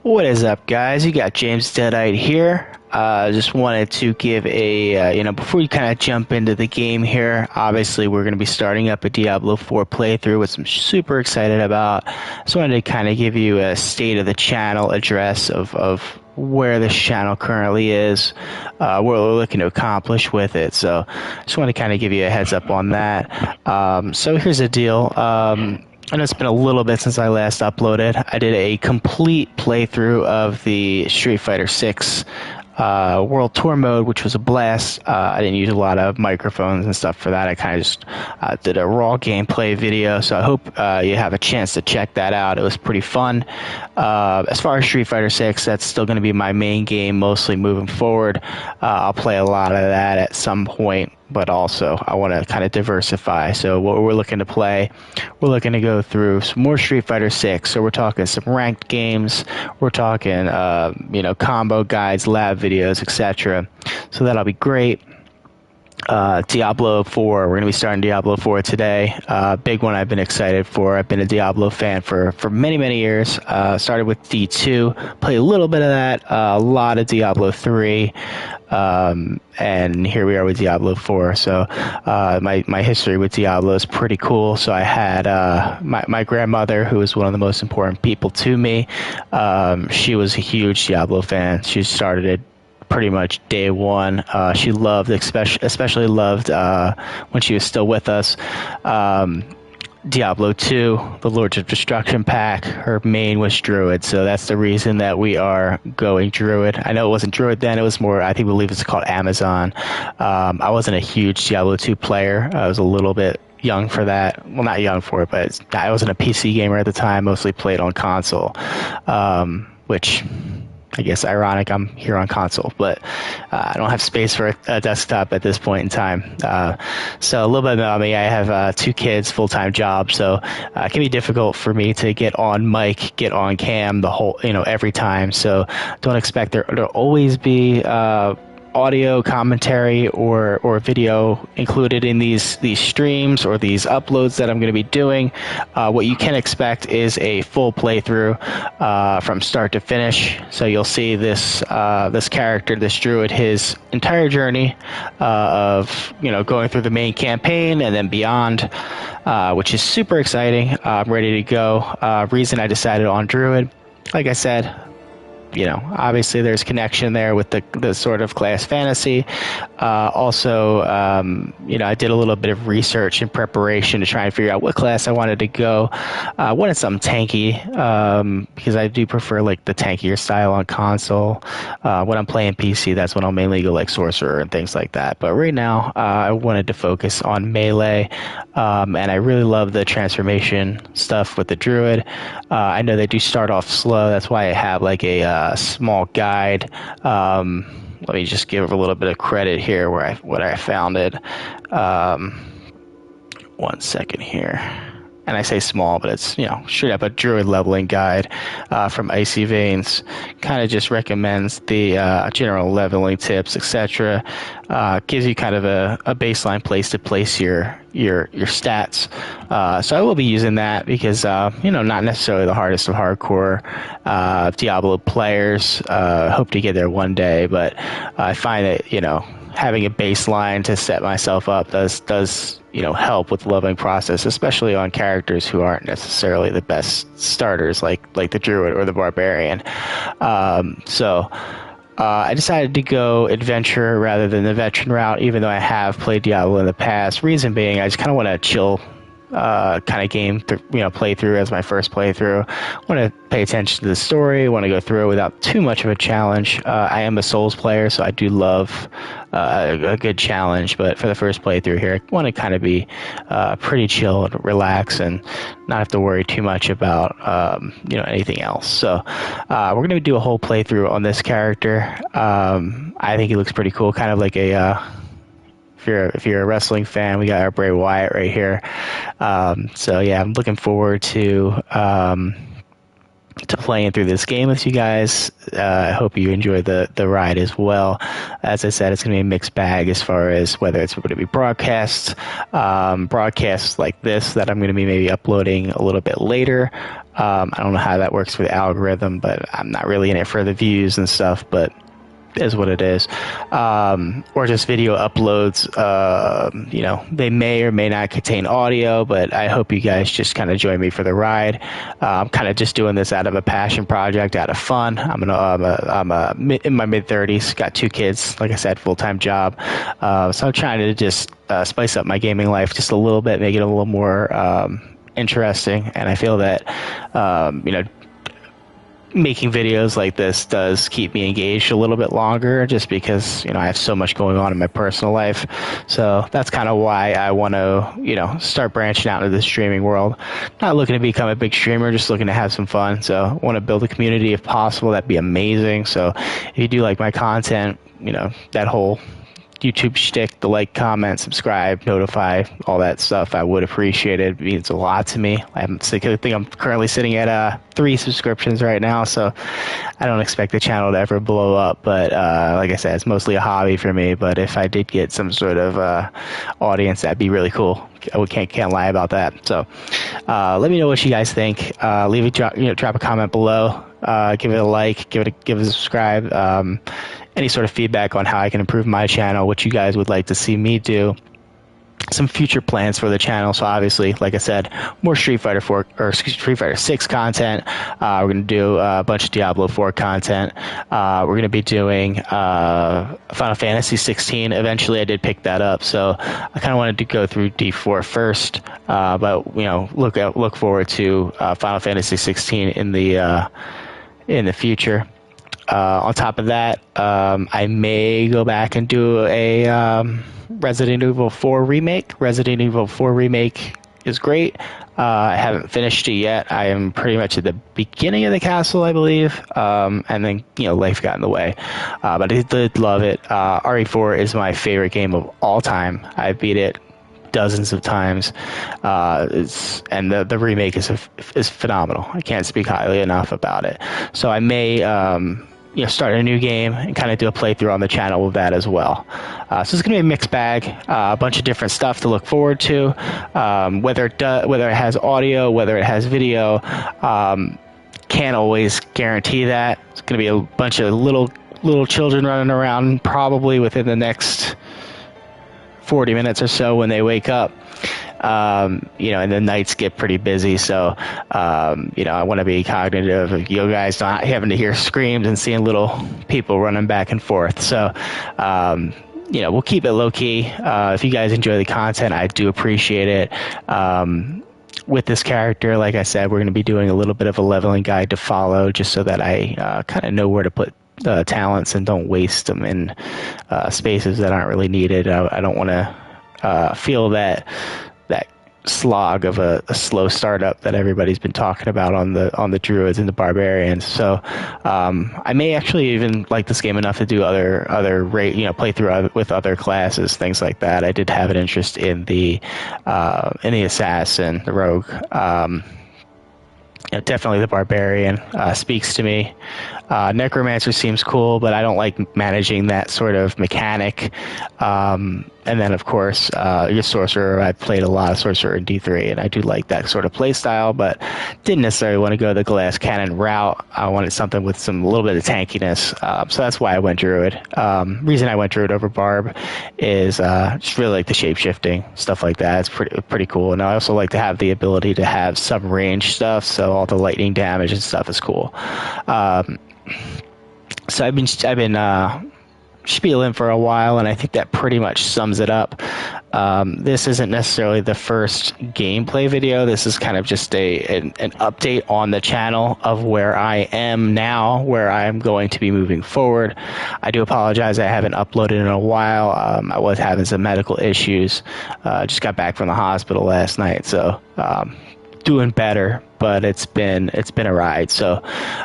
What is up, guys? You got JamesDeadite here. Just wanted to give a, before we kind of jump into the game here, obviously we're going to be starting up a Diablo 4 playthrough, which I'm super excited about. Just wanted to kind of give you a state of the channel address of where this channel currently is, what we're looking to accomplish with it. So just want to kind of give you a heads up on that. So here's the deal. I know it's been a little bit since I last uploaded. I did a complete playthrough of the Street Fighter 6 World Tour mode, which was a blast. I didn't use a lot of microphones and stuff for that. I kind of just did a raw gameplay video, so I hope you have a chance to check that out. It was pretty fun. As far as Street Fighter 6, that's still going to be my main game, mostly moving forward. I'll play a lot of that at some point, but also I want to kind of diversify. So what we're looking to play, we're looking to go through some more Street Fighter 6. So we're talking some ranked games, we're talking combo guides, lab videos, etc. So that'll be great. Diablo 4, we're going to be starting Diablo 4 today. Big one I've been excited for. I've been a Diablo fan for many years. Started with D2, played a little bit of that, a lot of Diablo 3, and here we are with Diablo 4. So my history with Diablo is pretty cool. So I had my grandmother, who was one of the most important people to me. She was a huge Diablo fan. She started it pretty much day one. She loved, especially loved when she was still with us, Diablo 2, the Lords of Destruction pack. Her main was Druid, so that's the reason that we are going Druid. I know it wasn't Druid then, it was more, I believe it's called Amazon. I wasn't a huge Diablo 2 player. I was a little bit young for that. Well, not young for it, but I wasn't a PC gamer at the time, mostly played on console, which I guess ironic, I'm here on console, but I don't have space for a desktop at this point in time. So a little bit about me, I have 2 kids, full-time job, so it can be difficult for me to get on mic, get on cam every time. So don't expect there to always be audio commentary or video included in these streams or these uploads that I'm going to be doing. What you can expect is a full playthrough from start to finish. So you'll see this character, this druid, his entire journey of going through the main campaign and then beyond, which is super exciting. I'm ready to go. Reason I decided on druid, like I said, obviously there's connection there with the sort of class fantasy. Also, I did a little bit of research and preparation to try and figure out what class I wanted to go. I wanted something tanky, because I do prefer like the tankier style on console. When I'm playing PC, that's when I'll mainly go like sorcerer and things like that. But right now, I wanted to focus on melee, and I really love the transformation stuff with the druid. I know they do start off slow. That's why I have like a small guide. Let me just give a little bit of credit here where I found it. 1 second here. And I say small, but it's, straight up a druid leveling guide from Icy Veins. Kind of just recommends the general leveling tips, etc. Gives you kind of a baseline place to place your stats. So I will be using that because, not necessarily the hardest of hardcore Diablo players. Hope to get there one day, but I find that, having a baseline to set myself up does help with the leveling process, especially on characters who aren't necessarily the best starters, like the druid or the barbarian. So I decided to go adventure rather than the veteran route, even though I have played Diablo in the past. Reason being, I just kind of want to chill kind of game playthrough as my first playthrough. Want to pay attention to the story, want to go through it without too much of a challenge. I am a Souls player, so I do love a good challenge, but for the first playthrough here, I want to kind of be pretty chill and relax and not have to worry too much about anything else. So we're going to do a whole playthrough on this character. I think he looks pretty cool, kind of like a if you're a wrestling fan, we got our Bray Wyatt right here. So yeah, I'm looking forward to playing through this game with you guys. I hope you enjoy the ride as well. As I said, it's going to be a mixed bag as far as whether it's going to be broadcasts like this that I'm going to be maybe uploading a little bit later, I don't know how that works for the algorithm, but I'm not really in it for the views and stuff, but is what it is. Or just video uploads. They may or may not contain audio, but I hope you guys just kind of join me for the ride. I'm kind of just doing this out of a passion project, out of fun. I'm in my mid-30s, got 2 kids, like I said, full-time job. So I'm trying to just spice up my gaming life just a little bit, make it a little more interesting. And I feel that, making videos like this does keep me engaged a little bit longer, just because I have so much going on in my personal life. So that's kind of why I want to start branching out into the streaming world. Not looking to become a big streamer, just looking to have some fun. So I want to build a community if possible. That'd be amazing. So if you do like my content, that whole YouTube shtick, the like, comment, subscribe, notify, all that stuff, I would appreciate it. It means a lot to me. I think I'm currently sitting at 3 subscriptions right now, so I don't expect the channel to ever blow up. But like I said, it's mostly a hobby for me. But if I did get some sort of audience, that'd be really cool. I can't lie about that. So let me know what you guys think. Drop a comment below. Give it a like. Give it a subscribe. Any sort of feedback on how I can improve my channel, what you guys would like to see me do, some future plans for the channel. So obviously, like I said, more Street Fighter 6 content. We're going to do a bunch of Diablo 4 content. We're going to be doing Final Fantasy 16. Eventually, I did pick that up, so I kind of wanted to go through D4 first. But look forward to Final Fantasy 16 in the future. On top of that, I may go back and do a Resident Evil 4 remake. Resident Evil 4 remake is great. I haven't finished it yet. I am pretty much at the beginning of the castle, I believe. And then, life got in the way. But I did love it. RE4 is my favorite game of all time. I beat it dozens of times. And the remake is phenomenal. I can't speak highly enough about it. So I may start a new game and kind of do a playthrough on the channel with that as well. So it's going to be a mixed bag, a bunch of different stuff to look forward to. Whether it has audio, whether it has video, can't always guarantee that. It's going to be a bunch of little children running around probably within the next 40 minutes or so when they wake up. And the nights get pretty busy, so I want to be cognitive of you guys not having to hear screams and seeing little people running back and forth. So we'll keep it low key. If you guys enjoy the content, I do appreciate it. With this character, like I said, we're going to be doing a little bit of a leveling guide to follow, just so that I kind of know where to put talents and don't waste them in spaces that aren't really needed. I don't want to feel that slog of a slow startup that everybody's been talking about on the druids and the barbarians. So I may actually even like this game enough to do other play through with other classes, things like that. I did have an interest in the assassin, the rogue. Definitely the barbarian speaks to me. Necromancer seems cool, but I don't like managing that sort of mechanic. And then, of course, your sorcerer. I've played a lot of sorcerer in D3, and I do like that sort of play style, but didn't necessarily want to go the glass cannon route. I wanted something with a little bit of tankiness, so that's why I went druid. Reason I went druid over barb is just really like the shape-shifting, stuff like that. It's pretty cool, and I also like to have the ability to have some range stuff, so all the lightning damage and stuff is cool. So I've been spieling for a while, and I think that pretty much sums it up. This isn't necessarily the first gameplay video. This is kind of just an update on the channel of where I am now, where I'm going to be moving forward. I do apologize, I haven't uploaded in a while. I was having some medical issues. Just got back from the hospital last night, so doing better, but it's been a ride. So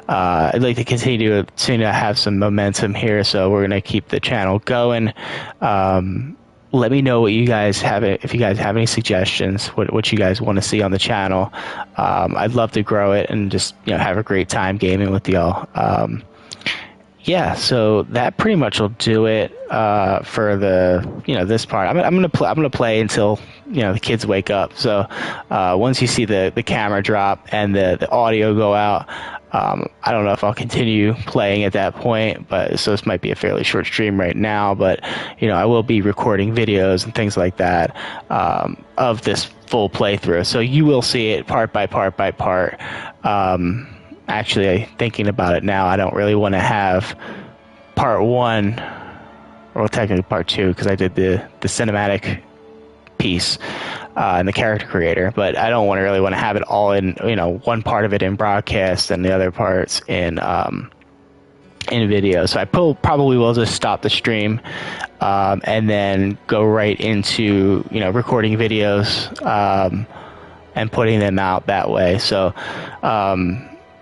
I'd like to continue to have some momentum here, so we're going to keep the channel going. Let me know what you guys have, if you guys have any suggestions, what you guys want to see on the channel. I'd love to grow it and just have a great time gaming with y'all. yeah, so that pretty much will do it for the this part. I'm gonna play until the kids wake up. So once you see the camera drop and the audio go out, I don't know if I'll continue playing at that point. But so this might be a fairly short stream right now. But I will be recording videos and things like that of this full playthrough. So you will see it part by part by part. Actually, thinking about it now, I don't really want to have part one, or technically part two, because I did the cinematic piece and the character creator, but I don't really want to have it all in, one part of it in broadcast and the other parts in video. So I probably will just stop the stream and then go right into, recording videos and putting them out that way. So,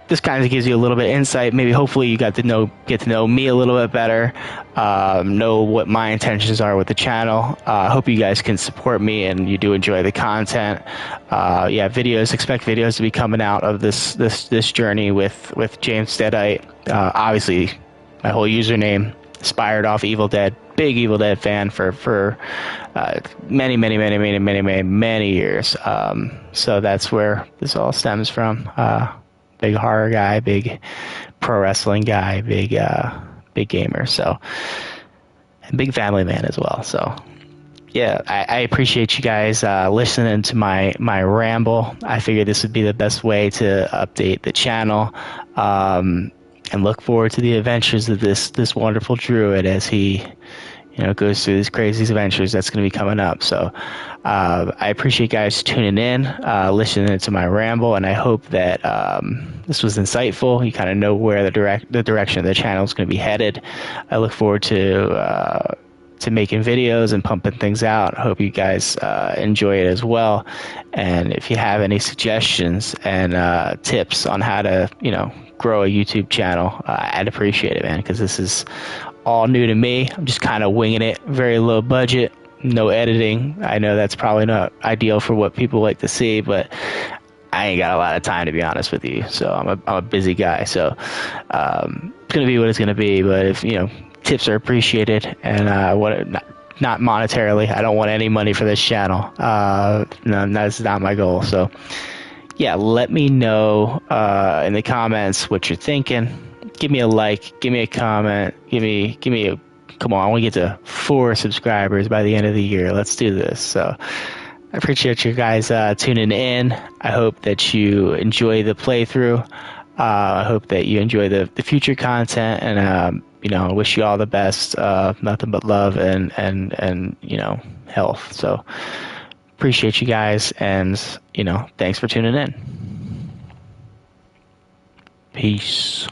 this kind of gives you a little bit of insight. Maybe hopefully you get to know me a little bit better, know what my intentions are with the channel. Hope you guys can support me and you do enjoy the content. Expect videos to be coming out of this journey with JamesDeadite. Obviously, my whole username inspired off Evil Dead. Big Evil Dead fan for many years. So that's where this all stems from. Big horror guy, big pro wrestling guy, big gamer, so, and big family man as well. So yeah, I appreciate you guys listening to my ramble. I figured this would be the best way to update the channel, and look forward to the adventures of this wonderful druid as he goes through these crazy adventures that's going to be coming up. So I appreciate you guys tuning in, listening to my ramble, and I hope that this was insightful. You kind of know where the direction of the channel is going to be headed. I look forward to making videos and pumping things out. I hope you guys enjoy it as well. And if you have any suggestions and tips on how to grow a YouTube channel, I'd appreciate it, man, because this is all new to me. I'm just kind of winging it, very low budget, no editing. I know that's probably not ideal for what people like to see, but I ain't got a lot of time, to be honest with you. So I'm a busy guy. So it's gonna be what it's gonna be. But if tips are appreciated, and not monetarily. I don't want any money for this channel. No, that's not my goal. So yeah, let me know in the comments what you're thinking. Give me a like, give me a comment, give me a, come on, I want to get to 4 subscribers by the end of the year. Let's do this. So I appreciate you guys tuning in. I hope that you enjoy the playthrough. I hope that you enjoy the future content, and I wish you all the best. Nothing but love and health. So appreciate you guys, and thanks for tuning in. Peace.